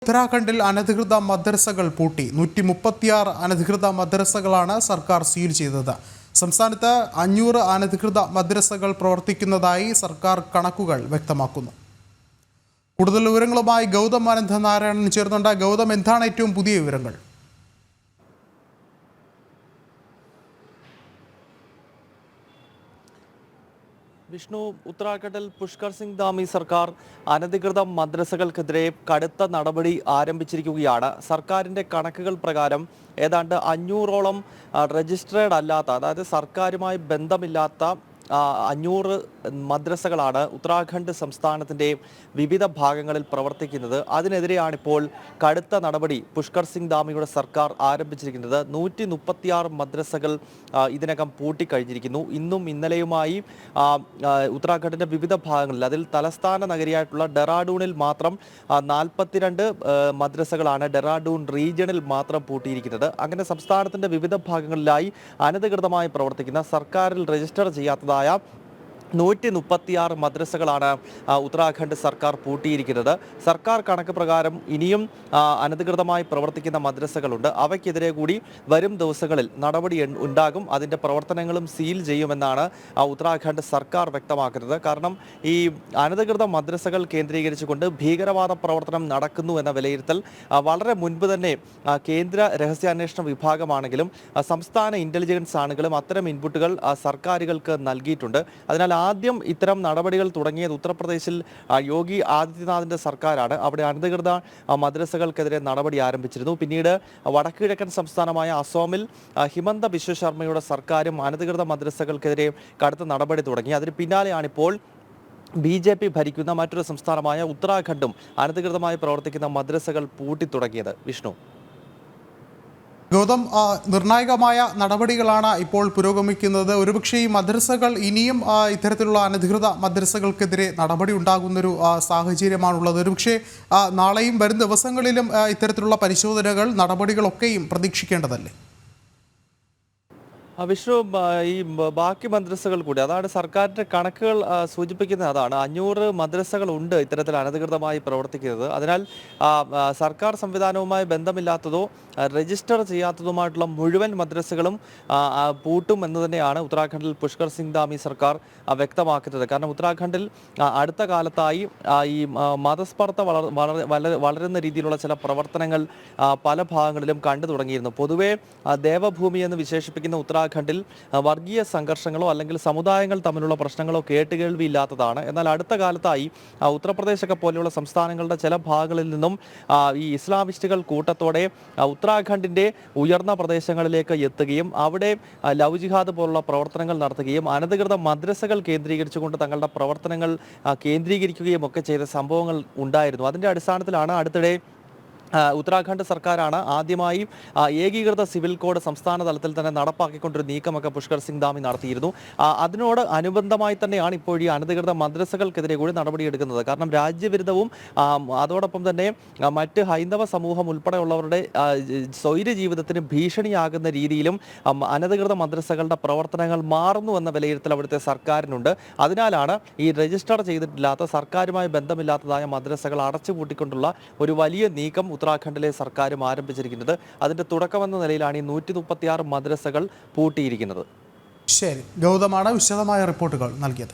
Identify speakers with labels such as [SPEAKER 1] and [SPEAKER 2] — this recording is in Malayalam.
[SPEAKER 1] ഉത്തരാഖണ്ഡിൽ അനധികൃത മദ്രസകൾ പൂട്ടി 136 അനധികൃത മദ്രസകളാണ് സർക്കാർ സീൽ ചെയ്തത്. സംസ്ഥാനത്ത് 500 അനധികൃത മദ്രസകൾ പ്രവർത്തിക്കുന്നതായി സർക്കാർ കണക്കുകൾ വ്യക്തമാക്കുന്നു. കൂടുതൽ വിവരങ്ങളുമായി ഗൗതം അനന്തനാരായണൻ ചേർന്നുണ്ട്. ഗൗതം, എന്താണ് ഏറ്റവും പുതിയ വിവരങ്ങൾ?
[SPEAKER 2] വിഷ്ണു, ഉത്തരാഖണ്ഡിൽ പുഷ്കർ സിംഗ് ധാമി സർക്കാർ അനധികൃത മദ്രസകൾക്കെതിരെ കടുത്ത നടപടി ആരംഭിച്ചിരിക്കുകയാണ്. സർക്കാരിൻ്റെ കണക്കുകൾ പ്രകാരം ഏതാണ്ട് 500ഓളം രജിസ്ട്രേഡ് അല്ലാത്ത, അതായത് സർക്കാരുമായി ബന്ധമില്ലാത്ത 500 മദ്രസകളാണ് ഉത്തരാഖണ്ഡ് സംസ്ഥാനത്തിൻ്റെ വിവിധ ഭാഗങ്ങളിൽ പ്രവർത്തിക്കുന്നത്. അതിനെതിരെയാണിപ്പോൾ കടുത്ത നടപടി പുഷ്കർ സിംഗ് ധാമിയുടെ സർക്കാർ ആരംഭിച്ചിരിക്കുന്നത്. 136 മദ്രസകൾ ഇതിനകം പൂട്ടിക്കഴിഞ്ഞിരിക്കുന്നു. ഇന്നും ഇന്നലെയുമായി ഉത്തരാഖണ്ഡിൻ്റെ വിവിധ ഭാഗങ്ങളിൽ, അതിൽ തലസ്ഥാന നഗരിയായിട്ടുള്ള ഡെറാഡൂണിൽ മാത്രം 42 മദ്രസകളാണ് ഡെറാഡൂൺ റീജിയണിൽ മാത്രം പൂട്ടിയിരിക്കുന്നത്. അങ്ങനെ സംസ്ഥാനത്തിൻ്റെ വിവിധ ഭാഗങ്ങളിലായി അനധികൃതമായി പ്രവർത്തിക്കുന്ന, സർക്കാരിൽ രജിസ്റ്റർ ചെയ്യാത്തതായ 136 മദ്രസകളാണ് ഉത്തരാഖണ്ഡ് സർക്കാർ പൂട്ടിയിരിക്കുന്നത്. സർക്കാർ കണക്ക് പ്രകാരം ഇനിയും അനധികൃതമായി പ്രവർത്തിക്കുന്ന മദ്രസകളുണ്ട്. അവയ്ക്കെതിരെ കൂടി വരും ദിവസങ്ങളിൽ നടപടി ഉണ്ടാകും. അതിൻ്റെ പ്രവർത്തനങ്ങളും സീൽ ചെയ്യുമെന്നാണ് ഉത്തരാഖണ്ഡ് സർക്കാർ വ്യക്തമാക്കുന്നത്. കാരണം ഈ അനധികൃത മദ്രസകൾ കേന്ദ്രീകരിച്ചുകൊണ്ട് ഭീകരവാദ പ്രവർത്തനം നടക്കുന്നു എന്ന വിലയിരുത്തൽ വളരെ മുൻപ് തന്നെ കേന്ദ്ര രഹസ്യാന്വേഷണ വിഭാഗമാണെങ്കിലും സംസ്ഥാന ഇൻ്റലിജൻസ് ആണെങ്കിലും അത്തരം ഇൻപുട്ടുകൾ സർക്കാരുകൾക്ക് നൽകിയിട്ടുണ്ട്. അതിനാൽ ആദ്യം ഇത്തരം നടപടികൾ തുടങ്ങിയത് ഉത്തർപ്രദേശിൽ യോഗി ആദിത്യനാഥിൻ്റെ സർക്കാരാണ്. അവിടെ അനധികൃത മദ്രസകൾക്കെതിരെ നടപടി ആരംഭിച്ചിരുന്നു. പിന്നീട് വടക്കുകിഴക്കൻ സംസ്ഥാനമായ അസോമിൽ ഹിമന്ത ബിശ്വ ശർമ്മയുടെ സർക്കാരും അനധികൃത മദ്രസകൾക്കെതിരെ കടുത്ത നടപടി തുടങ്ങി. അതിന് പിന്നാലെയാണിപ്പോൾ BJP ഭരിക്കുന്ന മറ്റൊരു സംസ്ഥാനമായ ഉത്തരാഖണ്ഡും അനധികൃതമായി പ്രവർത്തിക്കുന്ന മദ്രസകൾ പൂട്ടിത്തുടങ്ങിയത്. വിഷ്ണു,
[SPEAKER 1] ഗൗതം, നിർണായകമായ നടപടികളാണ് ഇപ്പോൾ പുരോഗമിക്കുന്നത്. ഒരുപക്ഷെ ഈ മദ്രസകൾ ഇനിയും ഇത്തരത്തിലുള്ള അനധികൃത മദ്രസകൾക്കെതിരെ നടപടി ഉണ്ടാകുന്നൊരു സാഹചര്യമാണുള്ളത്. ഒരുപക്ഷെ നാളെയും വരും ദിവസങ്ങളിലും ഇത്തരത്തിലുള്ള പരിശോധനകൾ, നടപടികളൊക്കെയും പ്രതീക്ഷിക്കേണ്ടതല്ലേ?
[SPEAKER 2] വിഷ്ണു, ഈ ബാക്കി മദ്രസകൾ കൂടി, അതാണ് സർക്കാരിൻ്റെ കണക്കുകൾ സൂചിപ്പിക്കുന്നത്. അതാണ് 500 മദ്രസകളുണ്ട് ഇത്തരത്തിൽ അനധികൃതമായി പ്രവർത്തിക്കുന്നത്. അതിനാൽ സർക്കാർ സംവിധാനവുമായി ബന്ധമില്ലാത്തതോ രജിസ്റ്റർ ചെയ്യാത്തതുമായിട്ടുള്ള മുഴുവൻ മദ്രസകളും പൂട്ടും എന്ന് തന്നെയാണ് ഉത്തരാഖണ്ഡിൽ പുഷ്കർ സിംഗ് ധാമി സർക്കാർ വ്യക്തമാക്കുന്നത്. കാരണം ഉത്തരാഖണ്ഡിൽ അടുത്ത കാലത്തായി ഈ മതസ്പർദ്ധ വളരുന്ന രീതിയിലുള്ള ചില പ്രവർത്തനങ്ങൾ പല ഭാഗങ്ങളിലും കണ്ടു തുടങ്ങിയിരുന്നു. പൊതുവെ ദേവഭൂമി എന്ന് വിശേഷിപ്പിക്കുന്ന ഉത്തരാഖണ്ഡിൽ വർഗീയ സംഘർഷങ്ങളോ അല്ലെങ്കിൽ സമുദായങ്ങൾ തമ്മിലുള്ള പ്രശ്നങ്ങളോ കേട്ടുകേൾവിയില്ലാത്തതാണ്. എന്നാൽ അടുത്ത കാലത്തായി ഉത്തർപ്രദേശൊക്കെ പോലെയുള്ള സംസ്ഥാനങ്ങളുടെ ചില ഭാഗങ്ങളിൽ നിന്നും ഈ ഇസ്ലാമിസ്റ്റുകൾ കൂട്ടത്തോടെ ഉത്തരാഖണ്ഡിൻ്റെ ഉയർന്ന പ്രദേശങ്ങളിലേക്ക് എത്തുകയും അവിടെ ലവ് ജിഹാദ് പോലുള്ള പ്രവർത്തനങ്ങൾ നടത്തുകയും അനധികൃത മദ്രസകൾ കേന്ദ്രീകരിച്ചുകൊണ്ട് തങ്ങളുടെ പ്രവർത്തനങ്ങൾ കേന്ദ്രീകരിക്കുകയും ഒക്കെ ചെയ്ത സംഭവങ്ങൾ ഉണ്ടായിരുന്നു. അതിൻ്റെ അടിസ്ഥാനത്തിലാണ് അടുത്തിടെ ഉത്തരാഖണ്ഡ് സർക്കാരാണ് ആദ്യമായി ഏകീകൃത സിവിൽ കോഡ് സംസ്ഥാന തലത്തിൽ തന്നെ നടപ്പാക്കിക്കൊണ്ടൊരു നീക്കമൊക്കെ പുഷ്കർ സിംഗ് ധാമി നടത്തിയിരുന്നു. അതിനോട് അനുബന്ധമായി തന്നെയാണ് ഇപ്പോൾ ഈ അനധികൃത മദ്രസകൾക്കെതിരെ കൂടി നടപടിയെടുക്കുന്നത്. കാരണം രാജ്യവിരുദ്ധവും അതോടൊപ്പം തന്നെ മറ്റ് ഹൈന്ദവ സമൂഹം ഉൾപ്പെടെയുള്ളവരുടെ സ്വൈര്യ ജീവിതത്തിന് ഭീഷണിയാകുന്ന രീതിയിലും അനധികൃത മദ്രസകളുടെ പ്രവർത്തനങ്ങൾ മാറുന്നു എന്ന വിലയിരുത്തൽ അവിടുത്തെ സർക്കാരിനുണ്ട്. അതിനാലാണ് ഈ രജിസ്റ്റർ ചെയ്തിട്ടില്ലാത്ത, സർക്കാരുമായി ബന്ധമില്ലാത്തതായ മദ്രസകൾ അടച്ചുപൂട്ടിക്കൊണ്ടുള്ള ഒരു വലിയ നീക്കം ഉത്തരാഖണ്ഡിലെ സർക്കാരും ആരംഭിച്ചിരിക്കുന്നത്. അതിന്റെ തുടക്കമെന്ന നിലയിലാണ് ഈ 136 മദ്രസകൾ പൂട്ടിയിരിക്കുന്നത്.
[SPEAKER 1] ശരി, ഗൗതമാണ് വിശദമായ റിപ്പോർട്ടുകൾ നൽകിയത്.